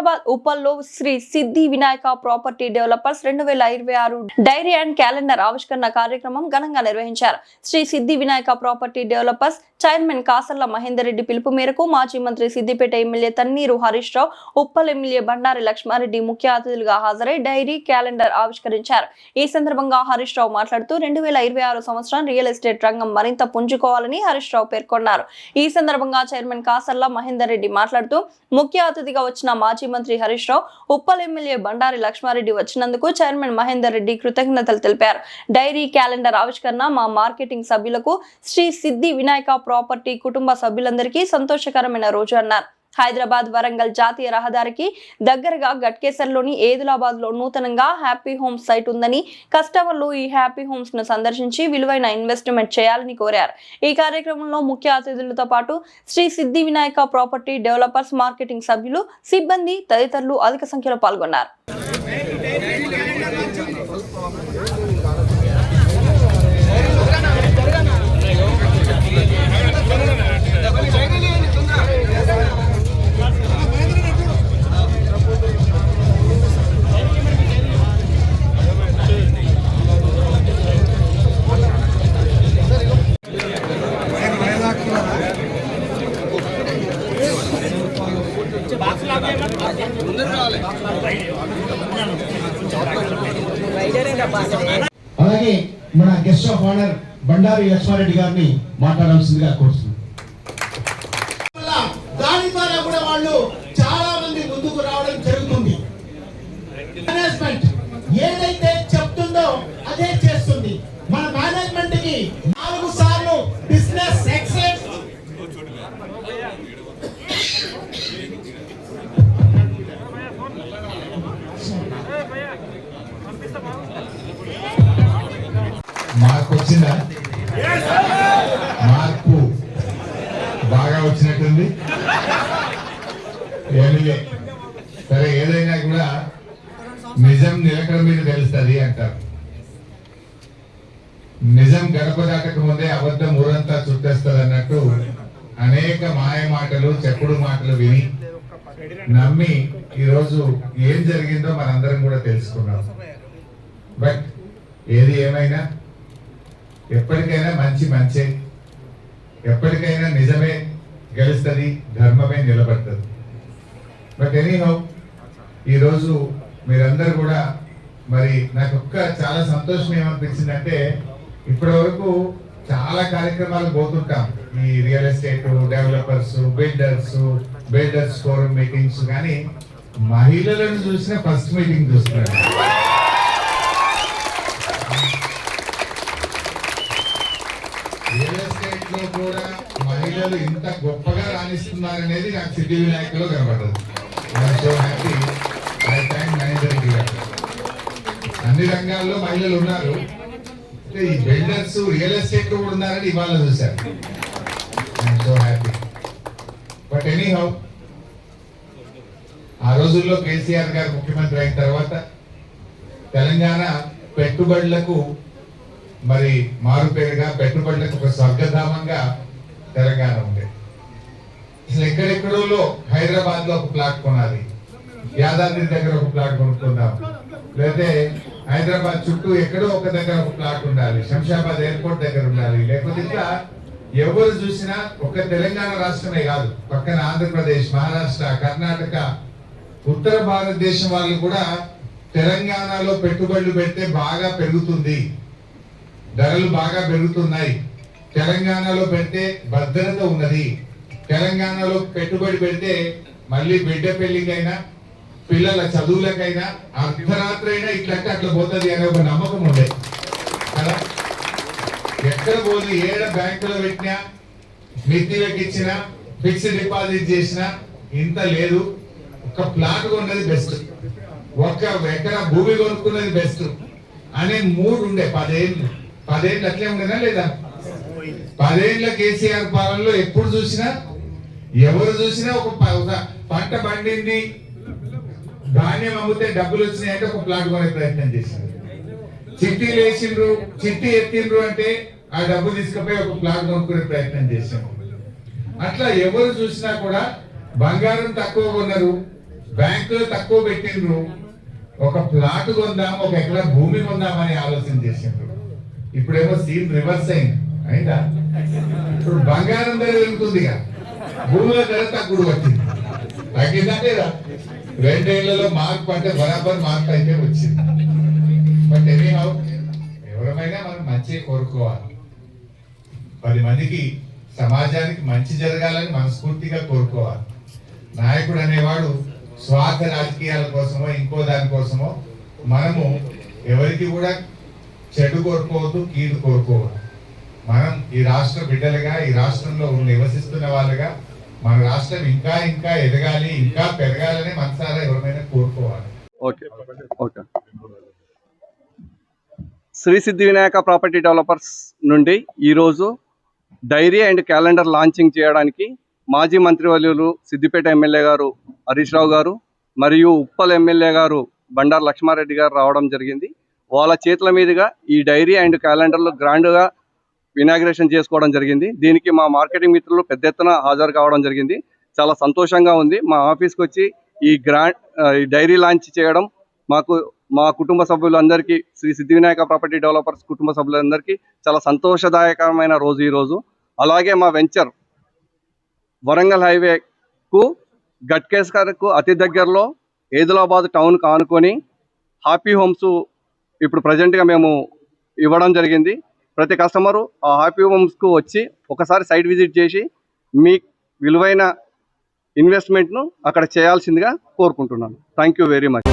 హైదరాబాద్ ఉప్పల్లో Shri Siddhi Vinayaka property developers 2026 diary and calendar ఆవిష్కరణ కార్యక్రమం ఘనంగా నిర్వహించారు. Shri Siddhi Vinayaka property developers chairman Kasarla Mahender Reddy పిలుపు మేరకు మాజీ మంత్రి సిద్దిపేట ఎమ్మెల్యే తన్నీరు హరీష్ రావు, ఉప్పల్ ఎమ్మెల్యే బండారి లక్ష్మారెడ్డి ముఖ్య అతిథులుగా హాజరై డైరీ క్యాలెండర్ ఆవిష్కరించారు. ఈ సందర్భంగా హరీష్ రావు మాట్లాడుతూ 2026 సంవత్సరం రియల్ ఎస్టేట్ రంగం మరింత పుంజుకోవాలని హరీష్ రావు పేర్కొన్నారు. ఈ సందర్భంగా చైర్మన్ కాసర్ల మహేందర్ రెడ్డి మాట్లాడుతూ ముఖ్య అతిథిగా వచ్చిన మాజీ మంత్రి హరీష్ రావు, ఉప్పల్ ఎమ్మెల్యే బండారి లక్ష్మారెడ్డి వచ్చినందుకు చైర్మన్ మహేందర్ రెడ్డి కృతజ్ఞతలు తెలిపారు. డైరీ క్యాలెండర్ ఆవిష్కరణ మా మార్కెటింగ్ సభ్యులకు, శ్రీ సిద్ధి వినాయక ప్రాపర్టీ కుటుంబ సభ్యులందరికీ సంతోషకరమైన రోజు అన్నారు. హైదరాబాద్ వరంగల్ జాతీయ రహదారికి దగ్గరగా గట్కేసర్లోని ఏదులాబాద్ లో నూతనంగా హ్యాపీ హోమ్స్ సైట్ ఉందని, కస్టమర్లు ఈ హ్యాపీ హోమ్స్ ను సందర్శించి విలువైన ఇన్వెస్ట్మెంట్ చేయాలని కోరారు. ఈ కార్యక్రమంలో ముఖ్య అతిథులతో పాటు Shri Siddhi Vinayaka property developers marketing సభ్యులు, సిబ్బంది తదితరులు అధిక సంఖ్యలో పాల్గొన్నారు. అలాగే మన guest of honour Bandari Laxma Reddy గారిని మాట్లాడాల్సిందిగా కోరుతున్నాం. దాని ద్వారా కూడా వాళ్ళు చాలా మంది ముందుకు రావడం జరుగుతుంది. మేనేజ్మెంట్ ఏదైతే చెప్తుందో అదే చేస్తుంది. మన మేనేజ్మెంట్ కి 4 సార్లు బిజినెస్ ఎక్సలెన్స్ మార్పు వచ్చిందా? మార్పు బాగా వచ్చినట్టుంది. సరే, ఏదైనా కూడా నిజం నిలకడ మీద తెలుస్తుంది అంటారు. నిజం గడప దాటక ముందే అబద్ధం ఊరంతా చుట్టేస్తుంది అన్నట్టు అనేక మాయ మాటలు, చెప్పుడు మాటలు విని నమ్మి ఈరోజు ఏం జరిగిందో మనందరం కూడా తెలుసుకున్నాం. బట్ ఏది ఏమైనా ఎప్పటికైనా మంచే, ఎప్పటికైనా నిజమే గెలుస్తుంది, ధర్మమే నిలబడుతుంది. బట్ ఎనీహౌ ఈరోజు మీరందరూ కూడా మరి నాకు చాలా సంతోషం ఏమనిపించిందంటే, ఇప్పటి వరకు చాలా కార్యక్రమాలు పోతుంటాం, ఈ real estate developers, builders forum meetings, కానీ మహిళలను చూసిన ఫస్ట్ మీటింగ్ చూస్తున్నాడు. రియల్ ఎస్టేట్ లో కూడా మహిళలు ఇంత గొప్పగా రాణిస్తున్నారనేది నాకు సిద్ధి వినాయకులో కనబడదు. So happy. I thank Mahender Reddy గారు. అన్ని రంగాల్లో మహిళలు ఉన్నారు, ఈ బిల్డర్స్ రియల్ ఎస్టేట్ లో కూడా ఉన్నారని ఇవాళ చూశారు. I'm so happy. But anyhow ఆ రోజుల్లో కేసీఆర్ గారు ముఖ్యమంత్రి అయిన తర్వాత తెలంగాణ పెట్టుబడులకు మరి మారుపేరుగా, పెట్టుబడులకు ఒక స్వర్గధామంగా తెలంగాణ ఉంది. అసలు ఎక్కడెక్కడో హైదరాబాద్ లో ఒక ప్లాట్ కొనాలి, యాదాద్రి దగ్గర ఒక ప్లాట్ కొనుక్కుందాం, లేకపోతే హైదరాబాద్ చుట్టూ ఎక్కడో ఒక దగ్గర ఒక ప్లాట్ ఉండాలి, శంషాబాద్ ఎయిర్పోర్ట్ దగ్గర ఉండాలి, లేకపోతే ఇట్లా ఎవరు చూసినా ఒక తెలంగాణ రాష్ట్రమే కాదు, పక్కన ఆంధ్రప్రదేశ్, మహారాష్ట్ర, కర్ణాటక, ఉత్తర భారతదేశం వాళ్ళు కూడా తెలంగాణలో పెట్టుబడులు పెడితే బాగా పెరుగుతుంది, ధరలు బాగా పెరుగుతున్నాయి, తెలంగాణలో పెడితే భద్రత ఉన్నది, తెలంగాణలో పెట్టుబడి పెడితే మళ్ళీ బిడ్డ పెళ్లికైనా పిల్లల చదువులకైనా అర్ధరాత్రి అయినా ఇట్లంటే అట్లా పోతుంది అనే ఒక నమ్మకం ఉండే కదా. ఎక్కడ పోదు, ఏడ బ్యాంకులో పెట్టినా, మిత్తిలకు ఇచ్చినా, ఫిక్స్డ్ డిపాజిట్ చేసినా ఇంత లేదు. ఒక ప్లాట్ కొన్నది బెస్ట్, ఒక ఎకరా భూమి కొనుక్కున్నది బెస్ట్ అనే మూడు ఉండే. 10 ఏళ్ళు అట్లే ఉండేనా లేదా? 10 ఏళ్ళ కేసీఆర్ పాలనలో ఎప్పుడు చూసినా, ఎవరు చూసినా ఒక పంట పండింది, ధాన్యం అమ్మితే డబ్బులు వచ్చినాయి అంటే ఒక ప్లాట్ కొనే ప్రయత్నం చేశారు. చిట్టీలు వేసిండ్రు, చిట్టి ఎత్తిండ్రు అంటే ఆ డబ్బు తీసుకుపోయి ఒక ప్లాట్ కొనుక్కునే ప్రయత్నం చేశారు. అట్లా ఎవరు చూసినా కూడా బంగారం తక్కువ కొన్నారు, బ్యాంకులో తక్కువ పెట్టిండ్రు, ఒక ప్లాట్ కొందాం, ఒక ఎకరా భూమి కొందామని ఆలోచన చేసిండ్రు. ఇప్పుడేమో సీన్ రివర్స్ అయిందా? ఇప్పుడు బంగారం ధర పెరుగుతుంది, భూముల ధర తక్కువ వచ్చింది. తగ్గిందా లేదా? 2 ఏళ్లలో మార్పు అంటే బరాబర్ మార్పు అయితే వచ్చింది. బట్ ఎనీహౌ ఎవరమైనా మనం మంచిగా కోరుకోవాలి. 10 మందికి సమాజానికి మంచి జరగాలని మనస్ఫూర్తిగా కోరుకోవాలి. నాయకుడు అనేవాడు స్వార్థ రాజకీయాల కోసమో ఇంకో దానికోసమో మనము ఎవరికి కూడా చెడు కోరుకోవద్దు, కీడు కోరుకోవద్దు. మనం ఈ రాష్ట్ర బిడ్డలుగా, ఈ రాష్ట్రంలో నివసిస్తున్న వాళ్ళుగా మన రాష్ట్రం ఇంకా ఇంకా ఎదగాలి, ఇంకా పెరగాలని మనసారా ఎవరైనా కోరుకోవాలి. Okay okay. Shri Siddhi Vinayaka property developers నుండి ఈరోజు డైరీ అండ్ క్యాలెండర్ లాంచింగ్ చేయడానికి మాజీ మంత్రివర్యులు సిద్దిపేట ఎమ్మెల్యే గారు హరీష్ రావు గారు మరియు ఉప్పల్ ఎమ్మెల్యే గారు బండారు లక్ష్మారెడ్డి గారు రావడం జరిగింది. వాళ్ళ చేతుల మీదుగా ఈ డైరీ అండ్ క్యాలెండర్లు గ్రాండ్గా ఇనాగ్రేషన్ చేసుకోవడం జరిగింది. దీనికి మా మార్కెటింగ్ మిత్రులు పెద్ద ఎత్తున హాజరు కావడం జరిగింది. చాలా సంతోషంగా ఉంది. మా ఆఫీస్కి వచ్చి ఈ డైరీ లాంచ్ చేయడం మా కుటుంబ సభ్యులందరికీ, శ్రీ సిద్ధి వినాయక ప్రాపర్టీ డెవలపర్స్ కుటుంబ సభ్యులందరికీ చాలా సంతోషదాయకమైన రోజు ఈరోజు. అలాగే మా వెంచర్ వరంగల్ హైవేకు గట్కేసర్కు అతి దగ్గరలో ఏదిలాబాద్ టౌన్కు ఆనుకొని హ్యాపీ హోమ్స్ ఇప్పుడు ప్రజెంట్గా మేము ఇవ్వడం జరిగింది. ప్రతి కస్టమరు ఆ హ్యాపీ హోమ్స్కు వచ్చి ఒకసారి సైట్ విజిట్ చేసి మీ విలువైన ఇన్వెస్ట్మెంట్ను అక్కడ చేయాల్సిందిగా కోరుకుంటున్నాను. Thank you very much.